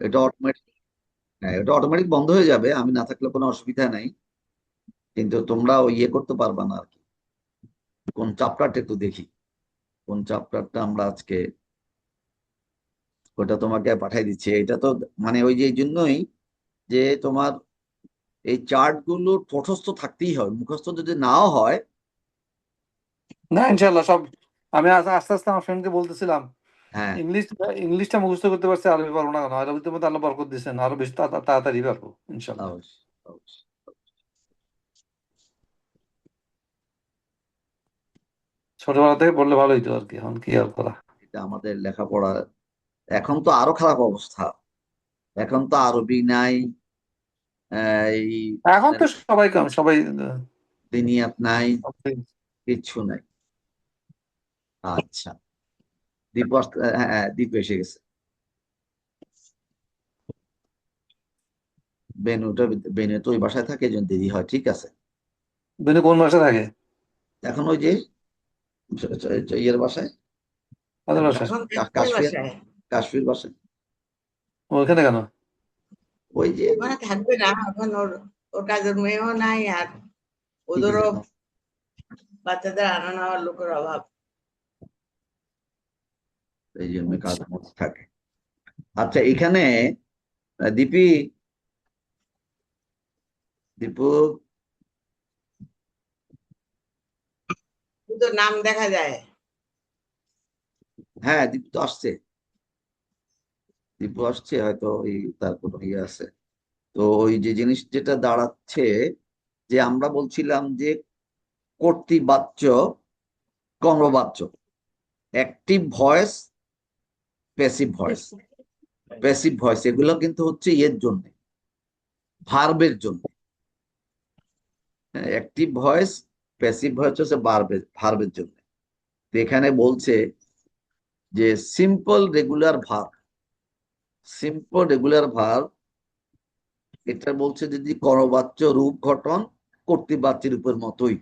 এটা অটোমেটিক, হ্যাঁ এটা অটোমেটিক বন্ধ হয়ে যাবে, আমি না থাকলে কোনো অসুবিধা নাই। কিন্তু তোমরা ওই ইয়ে করতে পারবা না আর কি। কোন চ্যাপ্টারটা একটু দেখি, কোন চ্যাপ্টারটা আমরা আজকে, ওটা তোমাকে পাঠাই দিচ্ছি। এটা তো মানে ওই যে এই জন্যই যে তোমার এই চার্ট গুলো তটস্থ থাকতেই হয়, মুখস্থ যদি নাও হয়। না ইনশাল্লাহ সব। আমি আস্তে আস্তে আমার ফ্রেন্ডকে বলতেছিলাম, হ্যাঁ ইংলিশ ইংলিশটা মুখস্থ করতে পারছি, আরবি পারবো না কেন? আরবিতে মধ্যে আল্লাহ বরকত দিচ্ছেন, আরো বেশি তাড়াতাড়ি পারবো ইনশাল্লাহ। অবশ্যই, অবশ্যই। ছোটবেলা থেকে পড়লে ভালো হইতো আর কি, এখন কি আর করা। এটা আমাদের লেখাপড়া, এখন তো আরো খারাপ অবস্থা। এখন তো আরবি নাই, এই এখন তো সবাই কম, সবাই দিনিয়াত নাই, কিচ্ছু নাই। আচ্ছা, দীপ হ্যাঁ হ্যাঁ, দীপ এসে গেছে। বেনুটা, বেনু তো ওই বাসায় থাকে, এই জন্য দেরি হয়, ঠিক আছে। বেনু কোন মাসে থাকে? এখন ওই যে ইয়ের বাসায়, কাদের বাসায়? এখন কাশ্মীর কাশ্মীর, বাসায়। কাশ্মীর বাসায়। ওইখানে কেন? ওই যে ওখানে থাকবে না এখন, ওর ওর কাজের মেয়েও নাই, আর কি কি ওদেরও যেন, বাচ্চাদের আনা নেওয়ার লোকের অভাব। এই জন্য আচ্ছা। কাজের মধ্যে থাকে। আচ্ছা এখানে দীপি, দীপু, শুধু নাম দেখা যায়। হ্যাঁ দীপু তো আসছে, দীপু আসছে হয়তো, ওই তার কোনো ইয়ে আছে। তো ওই যে জিনিস যেটা দাঁড়াচ্ছে, যে আমরা বলছিলাম যে কর্তৃবাচ্য, কর্মবাচ্য, active voice, passive voice. Passive voice এগুলো কিন্তু হচ্ছে এর জন্য, ভার্বের জন্য। অ্যাক্টিভ ভয়েস, প্যাসিভ ভয়েস হচ্ছে ভার্বের, ভার্বের জন্য। তো এখানে বলছে যে simple regular verb, simple regular verb, এটা বলছে যদি করবাচ্য রূপ গঠন কর্তৃবাচ্যের উপর মতোই।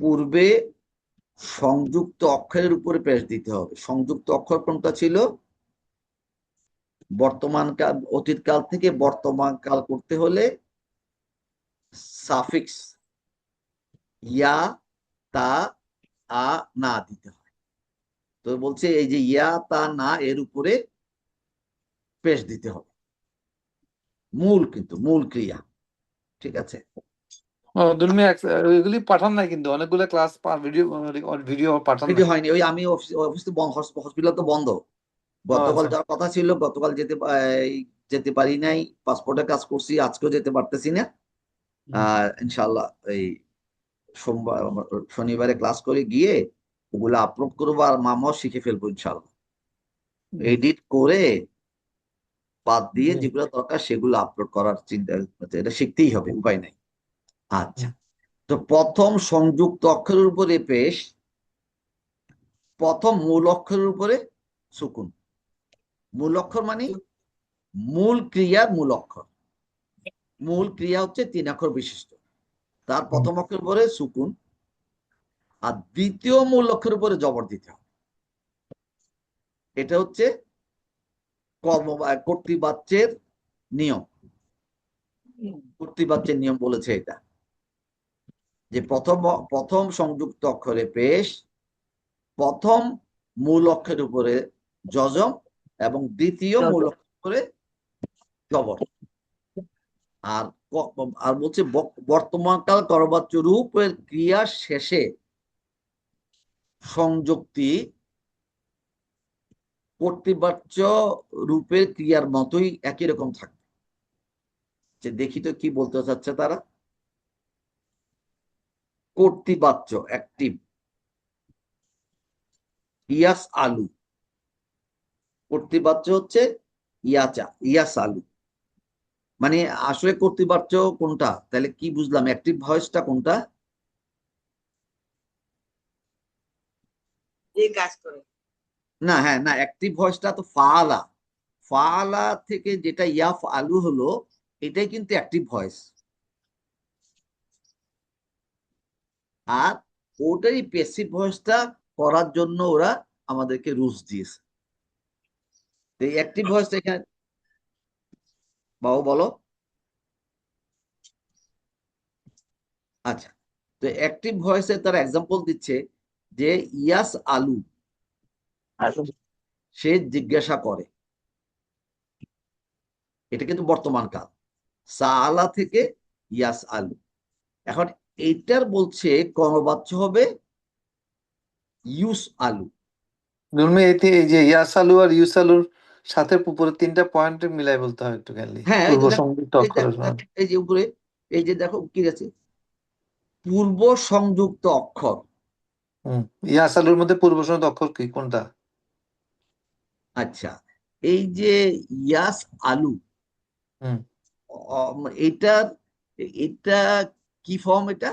পূর্বে সংযুক্ত অক্ষরের উপরে পেশ দিতে হবে। সংযুক্ত অক্ষর কোনটা ছিল? বর্তমান কাল, অতীত কাল থেকে বর্তমান কাল করতে হলে সাফিক্স ইয়া, তা, আ, না দিতে হয়। তো বলছে এই যে ইয়া, তা, না এর উপরে পেশ দিতে হবে, মূল কিন্তু মূল ক্রিয়া, ঠিক আছে। ও, দুলমি এগুলি পাঠান নাই কিন্তু, অনেকগুলো ক্লাস ভিডিও, ভিডিও পাঠান ভিডিও নাই। হয়নি, ওই আমি অফিস তো হসপিটাল তো বন্ধ। ও গতকাল আচ্ছা। যাওয়ার কথা ছিল, গতকাল যেতে পারি নাই, পাসপোর্টের কাজ করছি, আজকেও যেতে পারতেছি না। হুম। ইনশাল্লাহ এই সোমবার, শনিবারে ক্লাস করে গিয়ে ওগুলো আপলোড করবো, আর মামাও শিখে ফেলবো ইনশাল্লাহ। হুম। এডিট করে বাদ দিয়ে হুম। যেগুলো দরকার সেগুলো আপলোড করার চিন্তা, এটা শিখতেই হবে, উপায় নাই। আচ্ছা, হুম। তো প্রথম সংযুক্ত অক্ষরের উপরে পেশ, প্রথম মূল অক্ষরের উপরে সুকুন। মূল অক্ষর মানে মূল ক্রিয়ার মূল অক্ষর। মূল ক্রিয়া হচ্ছে 3 অক্ষর বিশিষ্ট, তার হুম। প্রথম অক্ষরের উপরে সুকুন, আর দ্বিতীয় মূল অক্ষরের উপরে জবর দিতে হবে। এটা হচ্ছে কর্ম কর্তৃবাচ্যের নিয়ম। কর্তৃবাচ্যের নিয়ম বলেছে এটা, যে প্রথম প্রথম সংযুক্ত অক্ষরে পেশ, প্রথম মূল অক্ষরের উপরে যজম, এবং দ্বিতীয় মূল অক্ষরের উপরে জবর। আর আর বলছে বর্তমানকাল করবাচ্য রূপের ক্রিয়া শেষে সংযুক্তি কর্তৃবাচ্য রূপের ক্রিয়ার মতোই একই রকম থাকবে। যে দেখি তো কি বলতে চাচ্ছে তারা। কর্তৃবাচ্য অ্যাক্টিভ, ইয়াস আলু, কর্তৃবাচ্য হচ্ছে ইয়াচা, ইয়াস আলু। মানে আসলে কর্তৃবাচ্য কোনটা, তাহলে কি বুঝলাম, অ্যাক্টিভ ভয়েসটা কোনটা? যে কাজ করে। না হ্যাঁ না, অ্যাক্টিভ ভয়েসটা তো ফাআলা, ফাআলা থেকে যেটা ইয়াফ আলু হলো, এটাই কিন্তু অ্যাক্টিভ ভয়েস। আর ওটাই প্যাসিভ ভয়েসটা করার জন্য ওরা আমাদেরকে রুলস দিয়েছে। তো এই অ্যাক্টিভ ভয়েস এখানে বাবু বলো। আচ্ছা, তো অ্যাক্টিভ ভয়েসে তারা এক্সাম্পল দিচ্ছে যে ইয়াস আলু, সে জিজ্ঞাসা করে, এটা কিন্তু বর্তমান কাল। সাআলা থেকে ইয়াস আলু। এখন এইটার বলছে কর্মবাচ্য হবে ইউস আলু। তুমি এই যে ইয়াসালু আর ইউসালুর সাথে উপরে 3টা পয়েন্ট মিলাই বলতে হয় একটু খালি, হ্যাঁ, এই পূর্ব যে দেখো, সংযুক্ত এই অক্ষরের দেখো, এই যে উপরে, এই যে দেখো কি আছে, পূর্ব সংযুক্ত অক্ষর। ইয়াসালুর মধ্যে পূর্ব সংযুক্ত অক্ষর কি কোনটা? আচ্ছা, এই যে ইয়াস আলু, হুম এটার, এটা কি ফর্ম? এটা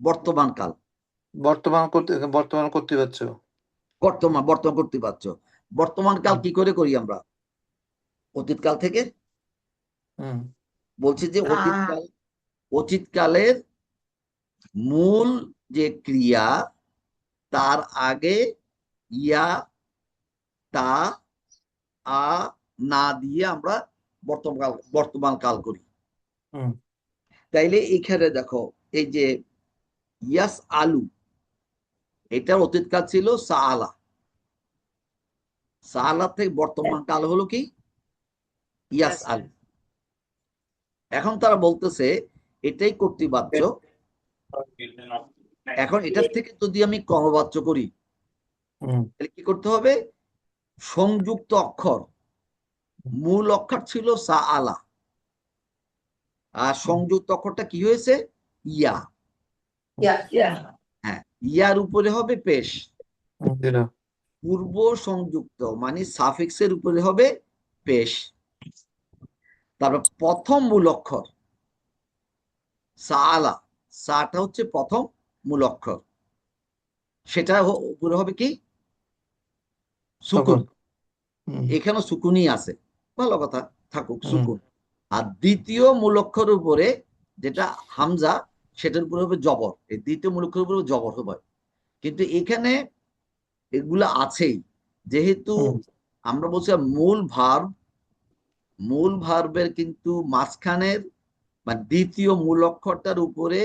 বর্তমান কাল, বর্তমান কর্তৃবাচ্য। বর্তমান বর্তমান করতে পারছো। বর্তমান কাল কি করে করি আমরা? অতীত কাল থেকে হুম বলছি যে অতীত কালের মূল যে ক্রিয়া, তার আগে ইয়া, তা, আ না দিয়ে আমরা বর্তমান কাল করি। হুম তাইলে এখানে দেখো, এই যে ইয়াস আলু, এটার অতীত কাল ছিল সাআলা। সাআলা থেকে বর্তমান কাল হলো কি? ইয়াস আলু। এখন তারা বলতেছে এটাই কর্তৃবাচ্য। এখন এটার থেকে যদি আমি কর্মবাচ্য করি, হুম তাহলে কি করতে হবে? সংযুক্ত অক্ষর, মূল অক্ষর ছিল সাআলা, আর সংযুক্ত অক্ষরটা কি হয়েছে? ইয়া। হ্যাঁ, ইয়ার উপরে হবে পেশ। দিলো। পূর্ব সংযুক্ত মানে সাফিক্সের উপরে হবে পেশ। তারপর প্রথম মূল অক্ষর সাআলা, সাটা হচ্ছে প্রথম মূল অক্ষর, সেটা উপরে হবে কি? সুকুন। তখন এখানে সুকুনই আছে, ভালো কথা, থাকুক হুম সুকুন। আর দ্বিতীয় মূল অক্ষরের উপরে যেটা হামজা, সেটার উপরে হবে জবর। এই দ্বিতীয় মূল অক্ষরের উপরে জবর হবে। কিন্তু এখানে এগুলো আছেই, যেহেতু হুম আমরা বলছি মূল ভার্বের কিন্তু মাঝখানের মানে দ্বিতীয় মূল অক্ষরটার উপরে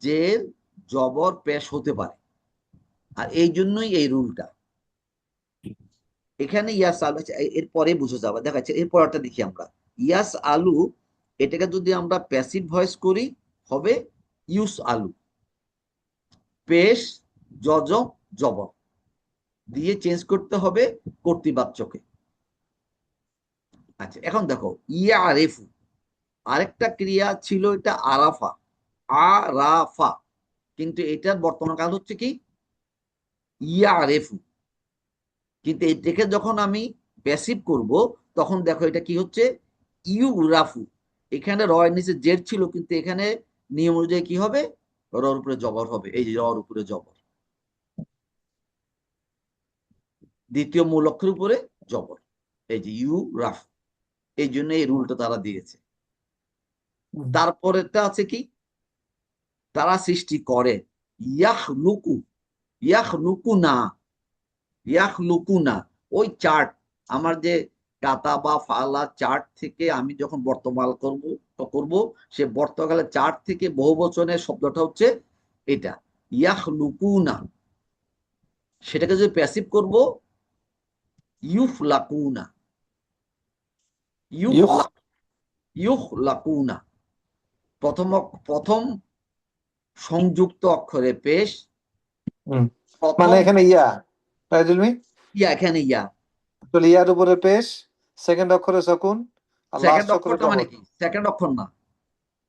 জের, জবর, পেশ হতে পারে। আর এই জন্যই এই রুলটা এখানে। ইয়াস আলু, এরপরে বুঝে যাবে, দেখা যাচ্ছে এরপরটা দেখি আমরা। ইয়াস আলু, এটাকে যদি আমরা প্যাসিভ ভয়েস করি হবে ইউস আলু। পেশ, যজম, জবর দিয়ে চেঞ্জ করতে হবে কর্তৃবাচ্যকে। আচ্ছা, এখন দেখো ইয়া আরেফু, আরেকটা ক্রিয়া ছিল, এটা আরাফা, আরাফা, কিন্তু এটার বর্তমান কাল হচ্ছে কি? ইয়া আরেফু। কিন্তু এটাকে যখন আমি প্যাসিভ করব, তখন দেখো এটা কি হচ্ছে? ইউ রাফু। এখানে রয়ের নিচে জেড ছিল, কিন্তু এখানে নিয়ম অনুযায়ী কি হবে? রর উপরে জবর হবে। এই যে রর উপরে জবর, দ্বিতীয় মূল অক্ষরের উপরে জবর, এই যে ইউ রাফ। এই জন্য এই রুলটা তারা দিয়েছে। তারপরেরটা আছে কি? তারা সৃষ্টি করে, ইয়াহ লুকু, ইয়াহ লুকু না, ইয়াহ লুকু না। ওই চার্ট, আমার যে কাতা বা ফালা চার্ট থেকে আমি যখন বর্তমান করব, সে বর্তমানের চার্ট থেকে বহু বচনের শব্দটা হচ্ছে এটা, ইয়াহ লুকু না। সেটাকে যদি প্যাসিভ করব, ইউফ লাকুনা, ইউফ ইউখ ইউফ লাকুনা। প্রথম সংযুক্ত অক্ষরে পেশ, মানে প্রথম এখানে ইয়া রাইজুলমি, ইয়া, এখানে ইয়া। আসলে ইয়ার উপরে পেশ, সেকেন্ড অক্ষরে সকুন, আর সেকেন্ড লাস্ট অক্ষরে অক্ষরটা মানে জবর। কি? সেকেন্ড অক্ষর না,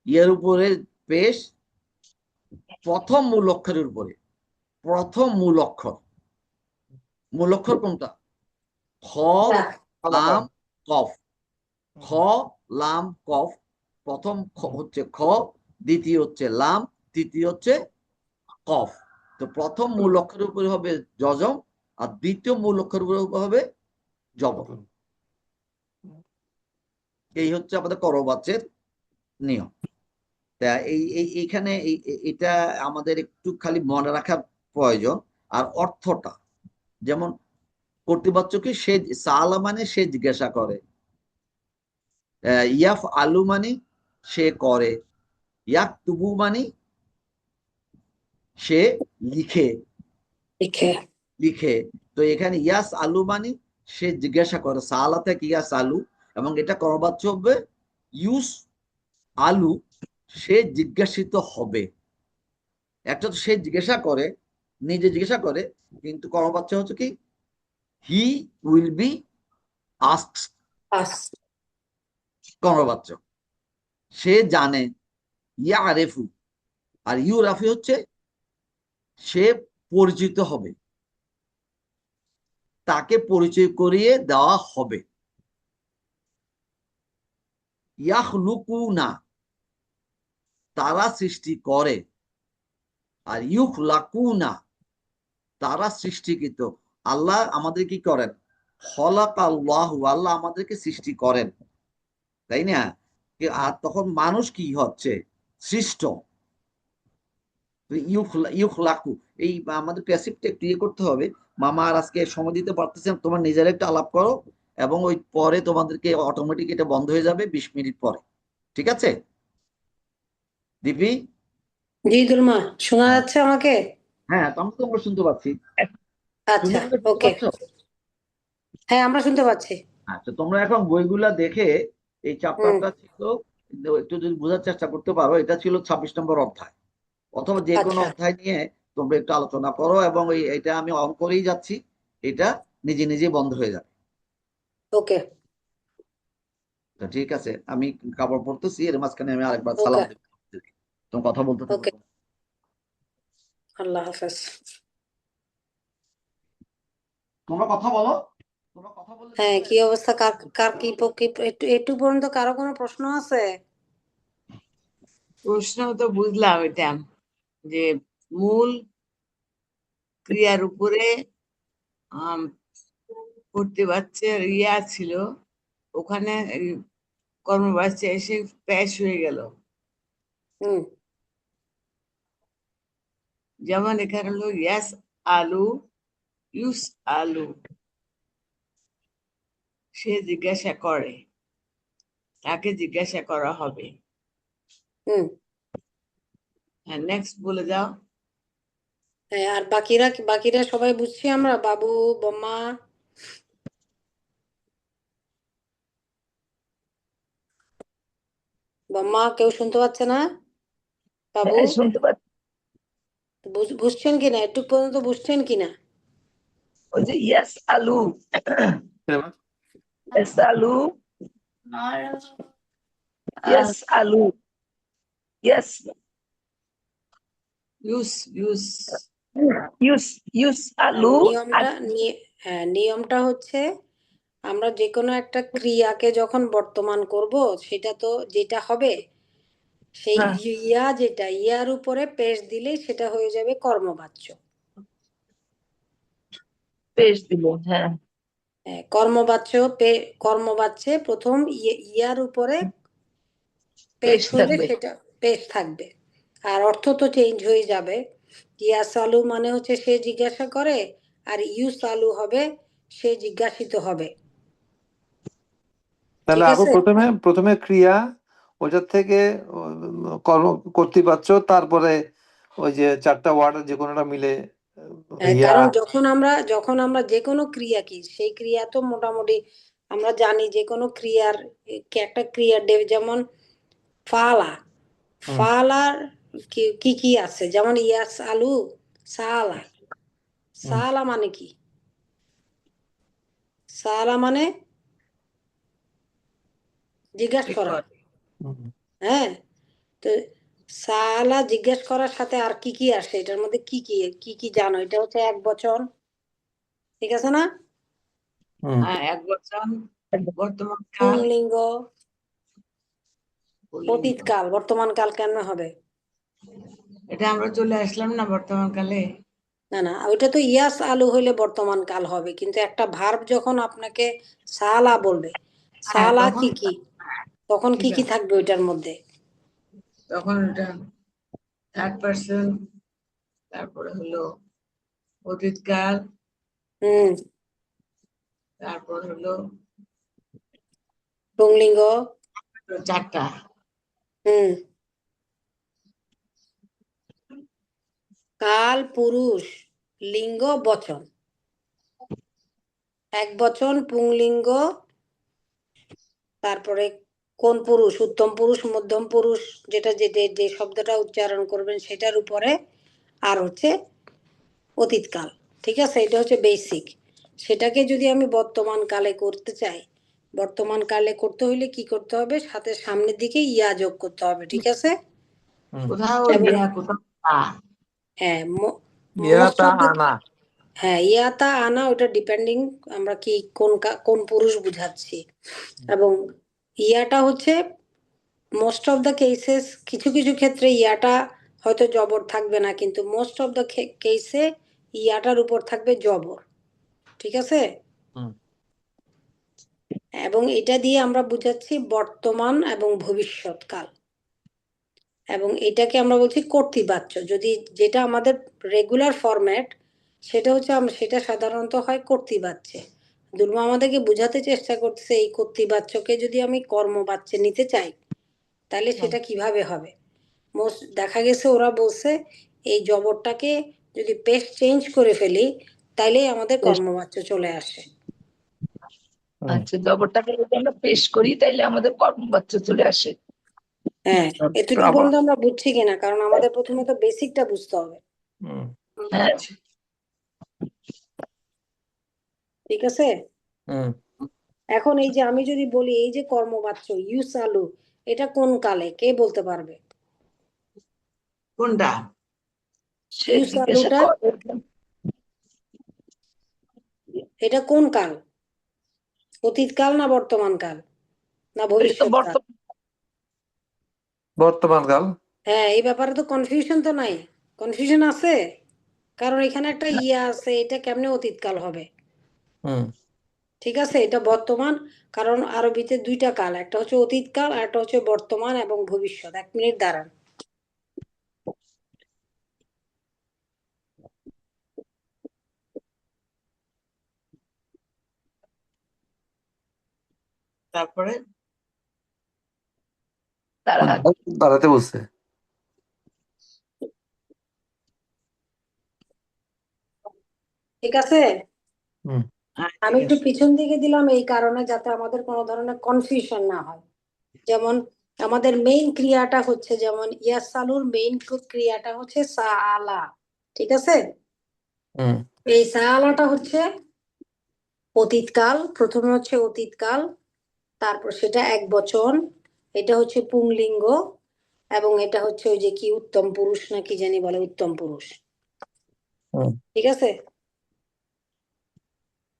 ইয়ার উপরে পেশ, প্রথম মূল অক্ষরের উপরে, প্রথম মূল অক্ষর। মূল অক্ষর কোনটা? খ, লাম, কফ। খ, লাম, কফ। প্রথম হচ্ছে খ, দ্বিতীয় হচ্ছে লাম, তৃতীয় হচ্ছে কফ। তো প্রথম মূল অক্ষরের উপরে হবে যজম, আর দ্বিতীয় মূল অক্ষরের উপরে হবে জবর। এই হচ্ছে আমাদের করবাচ্যের নিয়ম। তা এইখানে এটা আমাদের একটু খালি মনে রাখার প্রয়োজন। আর অর্থটা, যেমন কর্তৃবাচ্য কি? সে সালা মানে সে জিজ্ঞাসা করে, ইয়াফ আলু মানে সে করে, ইয়াক তুবু মানে সে লিখে লিখে। লিখে। তো এখানে ইয়াস আলু মানে সে জিজ্ঞাসা করে, সালা থেকে ইয়াস আলু, এবং এটা কর্মবাচ্য হবে ইউস আলু, সে জিজ্ঞাসিত হবে। একটা তো সে জিজ্ঞাসা করে, নিজে জিজ্ঞাসা করে, কিন্তু কর্মবাচ্য হচ্ছে কি হি উইল বি আস্কড, আস। কর্মবাচ্য। সে জানে, ইয়া আরেফু, আর ইউ রাফি হচ্ছে সে পরিচিত হবে, তাকে পরিচয় করিয়ে দেওয়া হবে। ইয়াখলুকুনা, তারা সৃষ্টি করে, আর ইউখলাকুনা, তারা সৃষ্টিকৃত। আল্লাহ আমাদের কি করেন? খলাকাল্লাহু, আল্লাহ আমাদেরকে সৃষ্টি করেন, তাই না? আর তখন মানুষ কি হচ্ছে? সৃষ্ট। ইউখলাকু, এই আমাদের প্যাসিভটা একটু ইয়ে করতে হবে। মামা আর আজকে সময় দিতে পারতেছেন, তোমার নিজের একটা আলাপ করো, এবং ওই পরে তোমাদেরকে অটোমেটিক এটা বন্ধ হয়ে যাবে 20 মিনিট পরে, ঠিক আছে দিপি? জি দুলমা, শোনা যাচ্ছে আমাকে? হ্যাঁ, তো আমি তো তোমরা শুনতে পাচ্ছি। আচ্ছা, তোমরা শুনতে ওকে। পাচ্ছ? হ্যাঁ, আমরা শুনতে পাচ্ছি। আচ্ছা, তোমরা এখন বইগুলা দেখে, এই চ্যাপ্টারটা ছিল, একটু যদি বোঝার চেষ্টা করতে পারো, এটা ছিল 26 নম্বর অধ্যায়, অথবা যে কোনো আচ্ছা, অধ্যায় নিয়ে তোমরা একটু আলোচনা করো, এবং এটা আমি অন করেই যাচ্ছি, এটা নিজে নিজে বন্ধ হয়ে যাবে। ওকে তো ঠিক আছে, আমি কাপড় পরতেছি, এর মাঝখানে আমি আরেকবার সালাম ওকে দেবো তোমাদেরকে। তোমরা কথা বলতে থাকো। ওকে। আল্লাহ হাফেজ। তোমরা কথা বলো, তোমরা কথা বললে হ্যাঁ, দেখবে। কি অবস্থা? কার কার কি একটু পর্যন্ত কারো কোনো প্রশ্ন আছে? প্রশ্ন তো বুঝলাম এটা, যে মূল ক্রিয়ার উপরে কর্তৃবাচ্যের ইয়া ছিল, ওখানে এই কর্মবাচ্য এসে পেশ হয়ে গেল। হুম যেমন এখানে হলো ইয়াস আলু, ইউস আলু, সে জিজ্ঞাসা করে, তাকে জিজ্ঞাসা করা হবে। হুম। হ্যাঁ, নেক্সট বলে যাও। হ্যাঁ, আর বাকিরা সবাই বুঝছি আমরা? বাবু, বোমা, বোমা, কেউ শুনতে পাচ্ছে না? বাবু, শুনতে পাচ্ছি। বুঝছেন কিনা? একটু পর্যন্ত বুঝছেন কিনা? ওই যে ইয়াস আলু, ইয়াস আলু, ইয়াস আলু, ইয়াস ইউস ইউস ইউস ইউস আলু। আর নিয়মটা হচ্ছে, আমরা যে কোনো একটা ক্রিয়াকে যখন বর্তমান করব, সেটা তো যেটা হবে, সেই হ্যাঁ, ইয়ার উপরে পেশ দিলেই সেটা হয়ে যাবে কর্মবাচ্য। পেশ দিল। হ্যাঁ, কর্মবাচ্যে প্রথম ইয়ার উপরে পেশ পেশ হলে থাকবে। সেটা পেশ থাকবে, আর অর্থ তো চেঞ্জ হয়ে যাবে। ইয়াসালু মানে হচ্ছে সে জিজ্ঞাসা করে, আর ইউসালু হবে সে জিজ্ঞাসিত হবে। তাহলে ঠিক আগে আছে? প্রথমে ক্রিয়া, ওটার থেকে কর্তৃবাচ্য, তারপরে ওই যে 4টা ওয়ার্ড যে কোনোটা মিলে ইয়া। কারণ যখন আমরা যে কোনো ক্রিয়া কি, সেই ক্রিয়া তো মোটামুটি আমরা জানি, যে কোনো ক্রিয়ার একটা ক্রিয়ার যেমন ফালা, হুম, ফালার কি কি আছে, যেমন ইয়াস আলু, সালা। হুম, সালা মানে কি? সালা মানে জিজ্ঞাসা করা। হুম। হ্যাঁ, তো সালা জিজ্ঞেস করার সাথে আর কি কি আসে এটার মধ্যে? কি কি জানো? এটা হচ্ছে এক বচন, ঠিক আছে না? হুম। এক বচন, বর্তমান কাল, পুংলিঙ্গ, পুল্লিঙ্গ। অতীতকাল, বর্তমান কাল কেন হবে? এটা আমরা চলে আসলাম না বর্তমান কালে। না না, ওইটা তো ইয়াস আলু হইলে বর্তমান কাল হবে, কিন্তু একটা ভার্ব যখন আপনাকে সালা বলবে, হ্যাঁ, সালা তখন তখন ঠিক কি আছে, থাকবে ওইটার মধ্যে? তখন এটা থার্ড পার্সন, তারপরে হলো অতীতকাল, হুম তারপর হলো পুংলিঙ্গ। 4টা। হুম। কাল, পুরুষ, লিঙ্গ, বচন। এক বচন, পুংলিঙ্গ, তারপরে কোন পুরুষ, উত্তম পুরুষ, মধ্যম পুরুষ, যেটা যে যে শব্দটা উচ্চারণ করবেন সেটার উপরে, আর হচ্ছে অতীতকাল। ঠিক আছে, এটা হচ্ছে বেসিক। সেটাকে যদি আমি বর্তমান কালে করতে চাই, বর্তমান কালে করতে হইলে কি করতে হবে, সাথে সামনের দিকে ইয়া যোগ করতে হবে। ঠিক আছে। কোথাও এবং ইয়া কোথাও তা। হ্যাঁ, ইয়া মোস্ট তা অফ দ্য, আনা। হ্যাঁ, ইয়াতা আনা, ওটা ডিপেন্ডিং আমরা কি কোন পুরুষ বুঝাচ্ছি। এবং ইয়াটা হচ্ছে মোস্ট অফ দ্য কেসেস, কিছু কিছু ক্ষেত্রে ইয়াটা হয়তো জবর থাকবে না, কিন্তু মোস্ট অফ দ্য কেসে ইয়াটার উপর থাকবে জবর। ঠিক আছে। হুম। এবং এটা দিয়ে আমরা বুঝাচ্ছি বর্তমান এবং ভবিষ্যৎকাল। এবং এটাকে আমরা বলছি কর্তৃবাচ্য। যদি যেটা আমাদের রেগুলার ফরম্যাট, সেটা হচ্ছে সেটা সাধারণত হয় কর্তৃবাচ্যে। দুর্মা আমাদেরকে বোঝাতে চেষ্টা করছে এই কর্তৃবাচ্যকে যদি আমি কর্মবাচ্যে নিতে চাই, তাহলে সেটা কিভাবে হবে। দেখা গেছে ওরা বলছে এই জবরটাকে যদি পেশ চেঞ্জ করে ফেলি, তাইলে আমাদের কর্মবাচ্য চলে আসে। আচ্ছা, জবরটাকে যদি আমরা পেশ করি তাইলে আমাদের কর্মবাচ্য চলে আসে। হ্যাঁ, এতটুকু আবার। পর্যন্ত আমরা বুঝছি কিনা, কারণ আমাদের প্রথমে তো বেসিকটা বুঝতে হবে। হুম। হ্যাঁ, ঠিক আছে। হুম। এখন এই যে আমি যদি বলি এই যে কর্মবাচ্য ইউসালু, এটা কোন কালে, কে বলতে পারবে? কোনটা? সে জিজ্ঞাসা ইউসালুটা করে। এটা কোন কাল? অতীতকাল না বর্তমান কাল না এটা তো ভবিষ্যৎকাল? বর্তমান কাল। হ্যাঁ, এই ব্যাপারে তো কনফিউশন তো নাই। কনফিউশন আছে, কারণ এখানে একটা ইয়া আছে, এটা কেমনে অতীতকাল হবে? হুম। ঠিক আছে, এটা বর্তমান, কারণ আরবিতে দুইটা কাল, একটা হচ্ছে অতীতকাল আর একটা হচ্ছে বর্তমান এবং ভবিষ্যৎ। 1 মিনিট দাঁড়ান। তারপরে তারা দাঁড়াতে বলছে। ঠিক আছে। হুম। আমি একটু পিছন দিকে দিলাম এই কারণে, যাতে আমাদের কোনো ধরনের কনফিউশন না হয়। যেমন আমাদের মেইন ক্রিয়াটা হচ্ছে, যেমন ইয়াসালুর মেইন ক্রিয়াটা হচ্ছে সাআলা। ঠিক আছে। হুম। এই সাআলাটা হচ্ছে অতীতকাল। প্রথমে হচ্ছে অতীতকাল, তারপর সেটা এক বচন, এটা হচ্ছে পুংলিঙ্গ, এবং এটা হচ্ছে ওই যে কি উত্তম পুরুষ না কি জানি বলে, উত্তম পুরুষ। হুম। ঠিক আছে।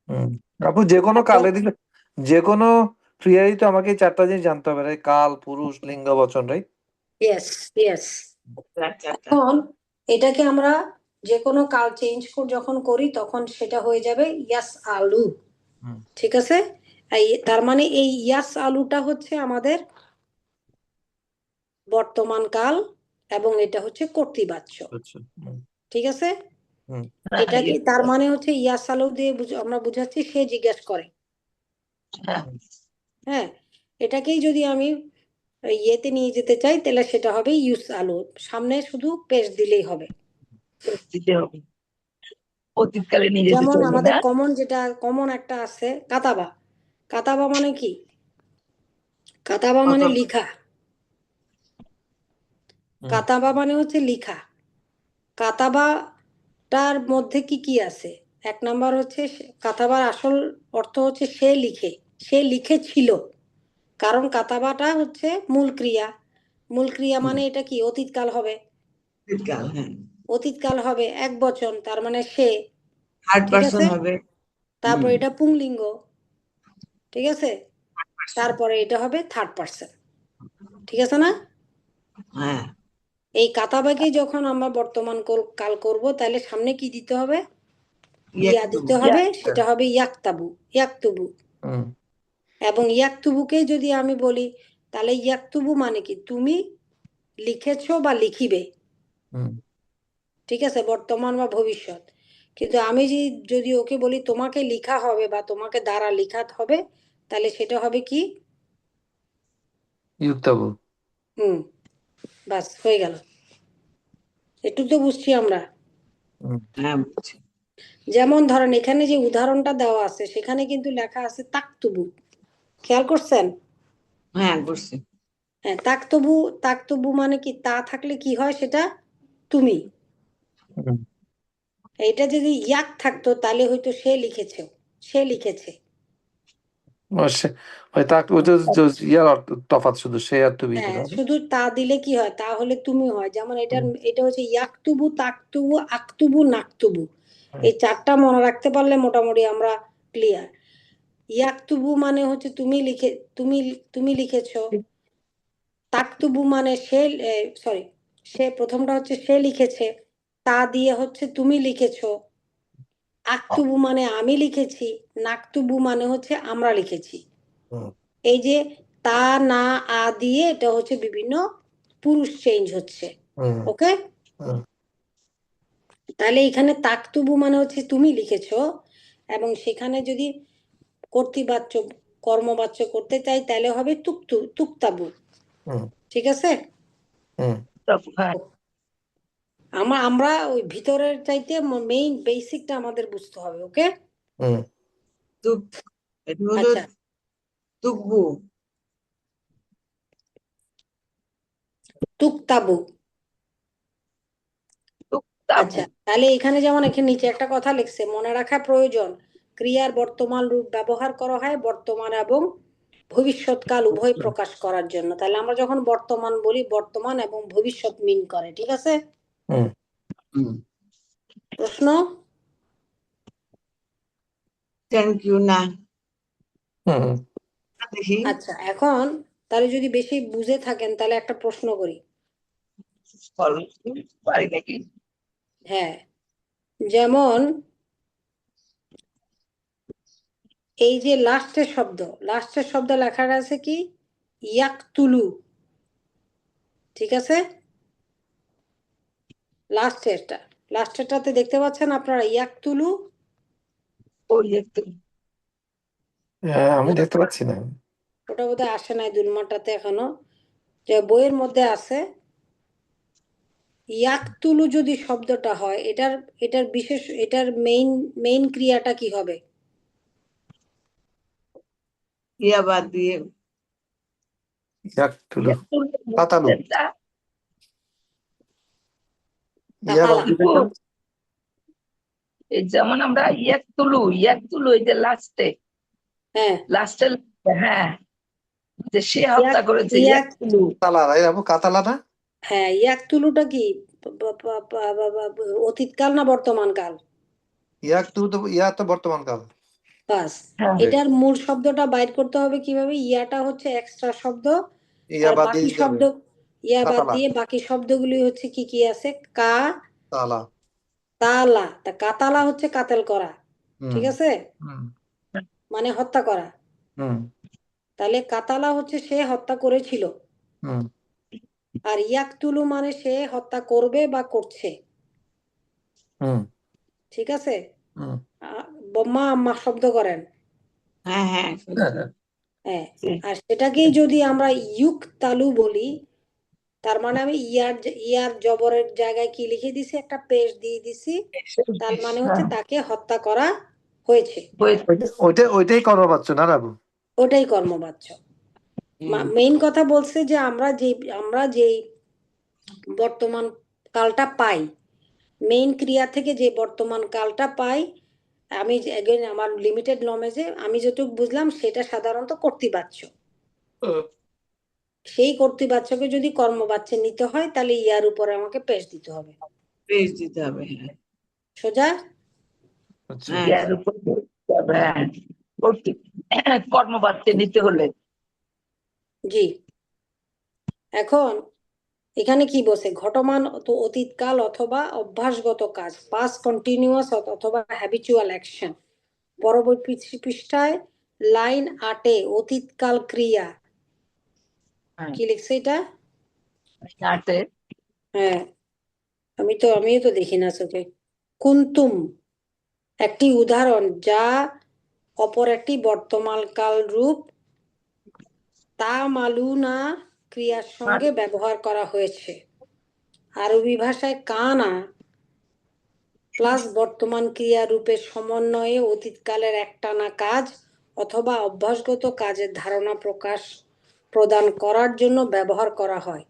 হুম। আপু যে কোনো কালে দিলে, যে কোনো ক্রিয়ারই তো আমাকে এই 4টা জিনিস জানতে হবে, রাইট? কাল, পুরুষ, লিঙ্গ, বচন, রাইট? Yes, yes. 4টা। এখন এটাকে আমরা যে কোনো কাল চেঞ্জ যখন করি, তখন সেটা হয়ে যাবে ইয়াস আলু। হুম। ঠিক আছে। তার মানে এই ইয়াস আলুটা হচ্ছে আমাদের বর্তমান কাল, এবং এটা হচ্ছে কর্তৃবাচ্য। আচ্ছা। হুম। ঠিক আছে। হুম। এটাকে তার মানে হচ্ছে ইয়াস আলু দিয়ে আমরা বুঝাচ্ছি সে জিজ্ঞেস করে। হ্যাঁ, এটাকেই যদি আমি ইয়েতে নিয়ে যেতে চাই, তাহলে সেটা হবে ইউস আলু, সামনে শুধু পেশ দিলেই হবে। দিতে হবে, অতীতকালে নিয়ে যেতে যেমন চাইলে আমাদের না। কমন একটা আছে কাতাবা। কাতাবা মানে কি? কাতাবা মানে লিখা। হুম। কাতাবা মানে হচ্ছে লিখা। কাতাবাটার মধ্যে কি কি আছে? 1 নাম্বার হচ্ছে কাতাবার আসল অর্থ হচ্ছে সে লিখে, সে লিখেছিল। কারণ কাতাবাটা হচ্ছে মূল ক্রিয়া। মূল ক্রিয়া মানে এটা কি অতীতকাল হবে। অতীতকাল, হ্যাঁ। অতীতকাল হবে এক বচন, তার মানে সে। 3rd ঠিক পারসন আছে। হবে। তারপর এটা পুংলিঙ্গ। ঠিক আছে। তারপরে এটা হবে 3rd পারসন। ঠিক আছে না? হ্যাঁ। এই কাতাবাকে যখন আমরা বর্তমান কাল করব, তাহলে সামনে কি দিতে হবে? ইয়া দিতে হবে, সেটা হবে ইয়াকতাবু, ইয়াকতুবু। হুম। এবং ইয়াকতুবুকে যদি আমি বলি, তাহলে ইয়াকতুবু মানে কি? তুমি লিখেছো বা লিখিবে। হুম। ঠিক আছে, বর্তমান বা ভবিষ্যৎ। কিন্তু আমি যদি ওকে বলি তোমাকে লিখা হবে বা তোমাকে দ্বারা লিখাতে হবে, তাহলে সেটা হবে কি? ইউক্তাবু। বাস হয়ে গেল। একটু তো বুঝছি আমরা। হ্যাঁ বুঝছি। যেমন ধরেন এখানে যে উদাহরণটা দেওয়া আছে সেখানে কিন্তু লেখা আছে তাকতুবু, খেয়াল করছেন? হ্যাঁ করছি। হ্যাঁ, তাকতুবু। তাকতুবু মানে কি? তা থাকলে কি হয়? সেটা তুমি। এটা যদি ইয়াক থাকতো তাহলে হয়তো সে লিখেছে, সে লিখেছে। ওই তাক ওই তো ইয়ার তফাৎ শুধু সে আর তুমি, হ্যাঁ, না? শুধু তা দিলে কি হয়? তাহলে তুমি হয়। যেমন এটা হচ্ছে ইয়াকতুবু, তাকতুবু, আক্তুবু, নাকতুবু। এই চারটা মনে রাখতে পারলে মোটামুটি আমরা ক্লিয়ার। ইয়াকতুবু মানে হচ্ছে তুমি লিখেছো। তাকতুবু মানে সে প্রথমটা হচ্ছে সে লিখেছে, তা দিয়ে হচ্ছে তুমি লিখেছো। আক্তুবু মানে আমি লিখেছি, নাকতুবু মানে হচ্ছে আমরা লিখেছি। এই যে তা, না, আ দিয়ে এটা হচ্ছে বিভিন্ন পুরুষ চেঞ্জ হচ্ছে। ওকে, তাহলে এখানে তাকতুবু মানে হচ্ছে তুমি লিখেছো, এবং সেখানে যদি কর্তৃবাচ্য কর্মবাচ্য করতে চাই তাহলে হবে তুক্তাবু। ঠিক আছে? হ্যাঁ আমরা ওই ভিতরের চাইতে মেইন বেসিকটা আমাদের বুঝতে হবে। ওকে, তুক এটা হলো আচ্ছা, তুকবু। তুক্তাবু। তাবু আচ্ছা, তাহলে এখানে যেমন এখানে নিচে একটা কথা লিখছে, মনে রাখা প্রয়োজন, ক্রিয়ার বর্তমান রূপ ব্যবহার করা হয় বর্তমান এবং ভবিষ্যৎকাল উভয় প্রকাশ করার জন্য। তাহলে আমরা যখন বর্তমান বলি, বর্তমান এবং ভবিষ্যৎ মিন করে। ঠিক আছে? প্রশ্ন? Thank you. না দেখি। আচ্ছা, এখন তাহলে যদি বেশি বুঝে থাকেন তাহলে একটা প্রশ্ন করি। পারি নাকি? হ্যাঁ, যেমন এই যে লাস্টের শব্দ লেখাটা আছে কি? ইয়াকতুলু। ঠিক আছে? লাস্টেরটাতে দেখতে পাচ্ছেন আপনারা ইয়াকতুলু? ওই একটু আমি দেখতে পাচ্ছি না। ওটা বোধহয় আসে নাই দুলমাটাতে এখনো, যে বইয়ের মধ্যে আছে। ইয়াকতুলু যদি শব্দটা হয়, এটার মেইন ক্রিয়াটা কি হবে? ইয়া বাদ দিয়ে ইয়াকতুলু, কাতালু, ইয়া বাদ কাতালা। দিলে কেন? এই যেমন আমরা ইয়াক তুলু এই যে হ্যাঁ, লাস্টে হ্যাঁ যে সে হত্যা ইয়াক করেছে ইয়াক ইয়াক তুলু। কাতালা, রাই বাবু, কাতালা না? হ্যাঁ, ইয়াকতুলুটা কি অতীতকাল না বর্তমান কাল? ইয়া তো বর্তমান কাল। বাস, হ্যাঁ এটার মূল শব্দটা বাইর করতে হবে কিভাবে? ইয়াটা হচ্ছে এক্সট্রা শব্দ, ইয়া আর বাদ দিয়ে বাকি দিতে হবে শব্দ, ইয়া বাদ কাতালা, দিয়ে বাকি শব্দগুলি হচ্ছে কি কি আছে? কা, তালা। তালা। তা কাতালা হচ্ছে কাতেল করা। ঠিক আছে? হুম মানে হত্যা করা। হুম তাহলে কাতালা হচ্ছে সে হত্যা করেছিল, হুম আর ইয়াকতুলু মানে সে হত্যা করবে বা করছে। হুম ঠিক আছে? হুম বম্মা আম্মা শব্দ করেন। হ্যাঁ হ্যাঁ হ্যাঁ, আর সেটাকেই যদি আমরা ইউকতালু বলি, তার মানে আমি ইয়ার জবরের জায়গায় কি লিখে দিছি? একটা পেশ দিয়ে দিছি। তার মানে হচ্ছে তাকে হত্যা করা হয়েছে। ওইটাই কর্মবাচ্য না বাবু? ওটাই কর্মবাচ্য। মেইন কথা বলছে যে আমরা যেই বর্তমান কালটা পাই, মেইন ক্রিয়া থেকে যে বর্তমান কালটা পাই, আমি আমার লিমিটেড নলেজে আমি যেটুকু বুঝলাম সেটা সাধারণত কর্তৃবাচ্য। সেই কর্তৃবাচ্যকে যদি কর্মবাচ্যে নিতে হয় তাহলে ইয়ার উপরে আমাকে পেশ দিতে হবে। পেজ দিতে হবে। হ্যাঁ সোজা? আচ্ছা, হ্যাঁ ইয়ার উপর কর্মবাচ্যে নিতে হলে জি। এখন এখানে কি বলছে? ঘটমান অতীতকাল অথবা অভ্যাসগত কাজ, পাস্ট কন্টিনিউয়াস অথবা হ্যাবিচুয়াল অ্যাকশন। পরবর্তী পৃষ্ঠায় লাইন 8-এ অতীতকাল ক্রিয়া কি লিখছে এটা? নাটে হ্যাঁ, আমিও তো দেখি না চোখে। কুন্তুম একটি উদাহরণ যা অপর একটি বর্তমানকাল রূপ তা'মালুনা ক্রিয়ার সঙ্গে ব্যবহার করা হয়েছে। আরবি ভাষায় কানা প্লাস বর্তমান ক্রিয়া রূপের সমন্বয়ে অতীতকালের একটানা কাজ অথবা অভ্যাসগত কাজের ধারণা প্রদান করার জন্য ব্যবহার করা হয়।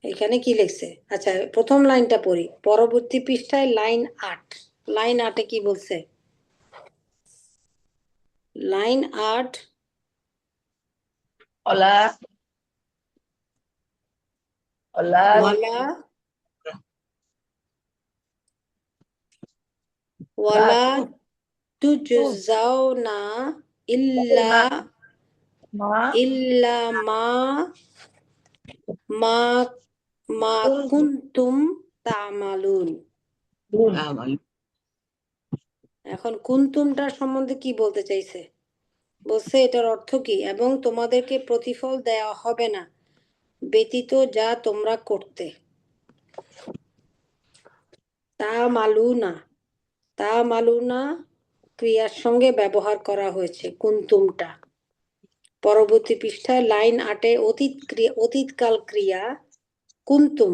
এখানে কি লিখছে? আচ্ছা, প্রথম লাইনটা পড়ি। পরবর্তী পৃষ্ঠায় লাইন ৮। লাইন ৮-এ কি বলছে? লাইন ৮, ওলা ওলা ওয়ালা ওয়ালা তুজজাউনা ইল্লা মা ইল্লা মা মা মা কুনতুম তা'মালুন। এখন কুনতুমটার সম্বন্ধে কি বলতে চাইছে? বলছে এটার অর্থ কি? এবং তোমাদেরকে প্রতিফল দেওয়া হবে না ব্যতীত যা তোমরা করতে। তা'মালুনা ক্রিয়ার সঙ্গে ব্যবহার করা হয়েছে কুনতুমটা। পরবর্তী পৃষ্ঠায় লাইন ৮-এ অতীতকাল ক্রিয়া কুনতুম।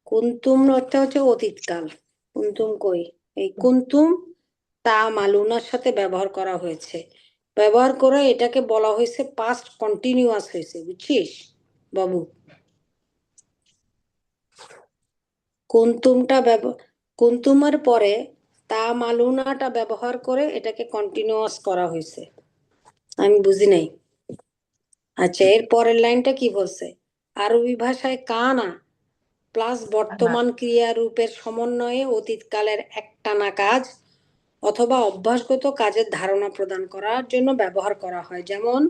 কুনতুম অর্থ হচ্ছে অতীতকাল। কুনতুম কই? এই কুনতুম তা'মালুনার সাথে ব্যবহার করা হয়েছে। ব্যবহার করে এটাকে বলা হয়েছে পাস্ট কন্টিনিউয়াস হয়েছে, বুঝছিস বাবু? কুনতুমের পরে তা'মালুনাটা ব্যবহার করে এটাকে কন্টিনিউয়াস করা হয়েছে। আমি বুঝি নাই। আচ্ছা, এর পরের লাইনটা কি বলছে? আরবি ভাষায় কানা প্লাস বর্তমান ক্রিয়া রূপের সমন্বয়ে অতীতকালের একটানা কাজ অথবা অভ্যাসগত কাজের ধারণা প্রদান করার জন্য ব্যবহার করা হয়। যেমন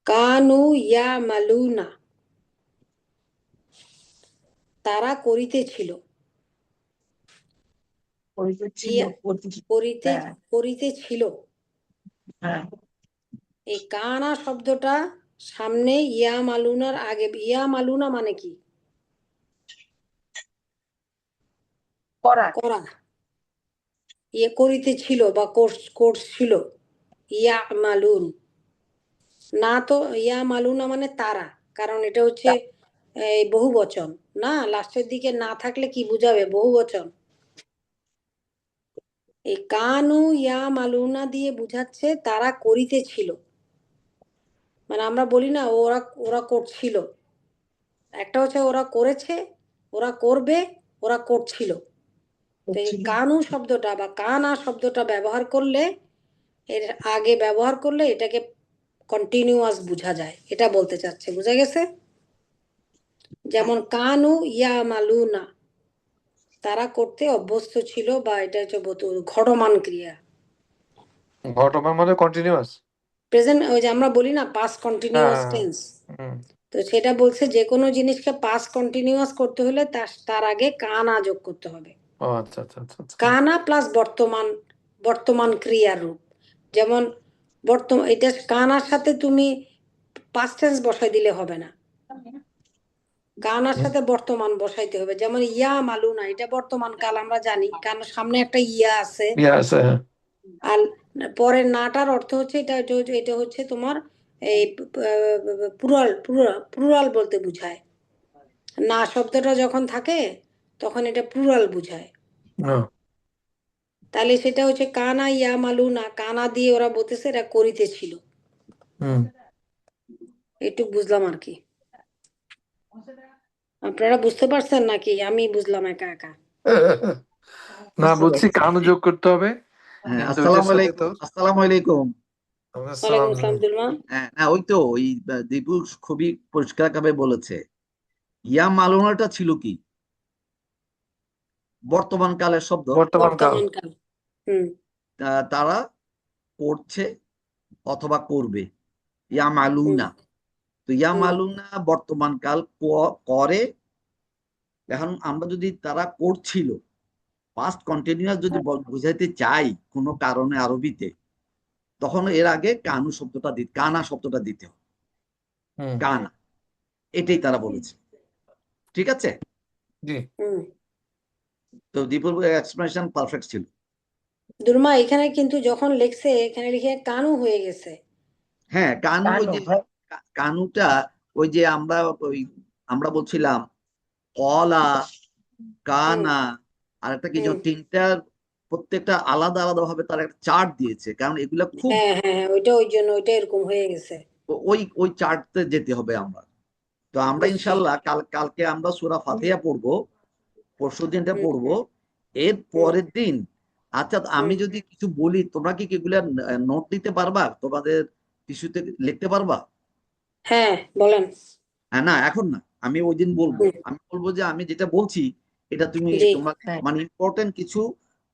কানু ইয়ামালুনা, তারা করিতেছিল। করিতেছিল। হ্যাঁ এই কানা শব্দটা সামনে ইয়ামালুনার আগে। ইয়ামালুনা মানে কি? করা করা। করিতেছিল বা করছিল। ইয়ামালুন না, তো ইয়ামালুনা মানে তারা, কারণ এটা হচ্ছে এই বহুবচন না, লাস্টের দিকে না থাকলে কি বুঝাবে? বহুবচন। এই কানু ইয়ামালুনা দিয়ে বুঝাচ্ছে তারা করিতেছিল। মানে আমরা বলি না ওরা ওরা করছিল, একটা হচ্ছে ওরা করেছে, ওরা করবে, ওরা করছিল। তো এই কানু শব্দটা বা কানা শব্দটা ব্যবহার করলে, এর আগে ব্যবহার করলে এটাকে কন্টিনিউয়াস বোঝা যায়, এটা বলতে চাচ্ছে। বুঝা গেছে? যেমন কানু ইয়ামালুনা, তারা করতে অভ্যস্ত ছিল, বা এটা হচ্ছে ঘটমান ক্রিয়া। ঘটমান মানে কন্টিনিউয়াস। প্রেজেন্ট, ওই যে আমরা বলি না পাস্ট কন্টিনিউয়াস টেন্স, তো সেটা বলছে যে কোনো জিনিসকে পাস্ট কন্টিনিউয়াস করতে হলে তার আগে কানা যোগ করতে হবে। ও আচ্ছা আচ্ছা আচ্ছা আচ্ছা। কানা প্লাস বর্তমান ক্রিয়ার রূপ। যেমন এটা কানার সাথে তুমি পাস্ট টেন্স বসাই দিলে হবে না, কানার সাথে বর্তমান বসাইতে হবে। যেমন ইয়া মালুনা, এটা বর্তমান কাল আমরা জানি, কারণ সামনে একটা ইয়া আছে। আর পরের নাটার অর্থ হচ্ছে এটা হচ্ছে তোমার এই প্লুরাল বলতে বুঝায়। না শব্দটা যখন থাকে তখন এটা প্লুরাল বুঝায়। তাহলে সেটা হচ্ছে কানা ইয়া মালুনা, কানা দিয়ে ওরা বলতেছে এরা করিতেছিল। একটু বুঝলাম আর কি। আপনারা বুঝতে পারছেন নাকি আমি বুঝলাম একা একা? না, বুঝছি কানু যোগ করতে হবে। হ্যাঁ, কিন্তু আসসালামু ওইটার সাথে আলাইকুম। তো আসসালামু আলাইকুম। ওয়ালাইকুম আসসালাম দুলমা। হ্যাঁ, না ওই তো ওই দীপু খুবই পরিষ্কার ভাবে বলেছে। ইয়া মালুনাটা ছিল কি? বর্তমান কালের শব্দ। বর্তমান কাল। বর্তমান কাল। তারা করছে অথবা করবে, ইয়া মালুনা। তো ইয়া মালুনা বর্তমান কাল করে। এখন আমরা যদি তারা করছিল পাস্ট কন্টিনিউয়াস যদি বুঝাইতে চাই কোনো কারণে আরবিতে, তখন এর আগে কানা শব্দটা দিতে হবে। কানা, এটাই তারা বলেছে। ঠিক আছে? জি। হুম। তো দীপুর এক্সপ্লেনেশন পারফেক্ট ছিল। দুর্মা এখানে কিন্তু যখন লিখছে এখানে লিখে কানু হয়ে গেছে। হ্যাঁ, কানু, ওই কানু যে ভাই কানুটা ওই যে আমরা বলছিলাম কলা, হুম কানা, আর একটা কি যেন হুম। তিনটার প্রত্যেকটা আলাদা আলাদা ভাবে তার একটা চার্ট দিয়েছে, কারণ এগুলা খুব হ্যাঁ হ্যাঁ হ্যাঁ, ওইটা ওই জন্য ওইটা এরকম হয়ে গেছে। ওই চার্টতে যেতে হবে আমরা। তো আমরা বুঝছি। ইনশাল্লাহ কালকে আমরা সূরা ফাতিহা পড়বো, পরশু দিনটা হুম পড়বো, এর হুম পরের দিন। আচ্ছা, আমি হুম। যদি কিছু বলি তোমরা কি এগুলা নোট দিতে পারবা, তোমাদের টিস্যুতে লিখতে পারবা? হ্যাঁ বলেন। হ্যাঁ, না এখন না, আমি ওই দিন বলবো। হুম। আমি বলবো যে আমি যেটা বলছি এটা জি। তোমরা হ্যাঁ মানে ইম্পর্টেন্ট কিছু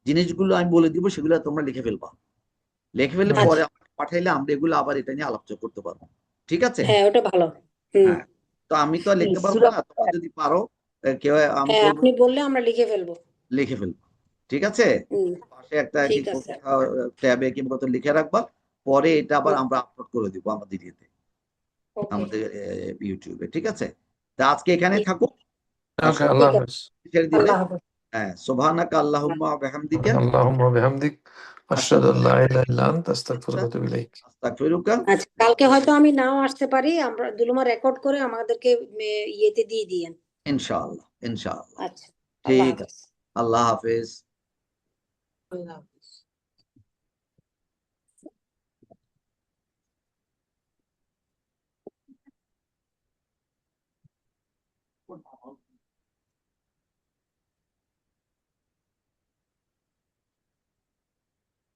জিনিসগুলো আমি বলে দিব, সেগুলো তোমরা লিখে ফেলবা। লিখে ফেললে হুম। পরে আচ্ছা। আমাকে পাঠাইলে আমরা এগুলো আবার এটা নিয়ে আলোচনা করতে পারবো। ঠিক আছে? হ্যাঁ ওটা ভালো। হুম। হ্যাঁ। তো আমি তো আর এই লিখতে পারবো সূরা না, তোমরা যদি পারো কেউ, আমি হ্যাঁ বলবো আপনি বললে আমরা লিখে ফেলবো। লিখে ফেলবো। ঠিক আছে? হুম। পাশে একটা কি ঠিক আছে। কোথাও ট্যাবে কিংবা কোথাও লিখে রাখবা, পরে এটা আবার হুম। আমরা আপলোড করে দিব আমাদের ইয়েতে, ওকে। আমাদের ইউটিউবে। ঠিক আছে? তা আজকে এখানে থাকুক। আর ওকে, সব আল্লাহ ঠিক আছে। হাফেজ। ছেড়ে দিলে, আল্লাহ হাফেজ। হ্যাঁ, সুবহানাকা আল্লাহুম্মা ওয়া বিহামদিকা আল্লাহুম্মা বিহামদিক আশহাদু আল্লা ইলাহা ইল্লা আনতা আস্তাগফিরুকা ওয়া আতুবু ইলাইক। আস্তাগফিরুকা। আচ্ছা কালকে হয়তো আমি নাও আসতে পারি, আমরা দুলুমা রেকর্ড করে আমাদেরকে ইয়েতে দিয়ে দিয়েন। ইনশাআল্লাহ, ইনশাআল্লাহ। আচ্ছা। আল্লাহ ঠিক হাফেজ। আছে। আল্লাহ হাফেজ। আল্লাহ হাফেজ।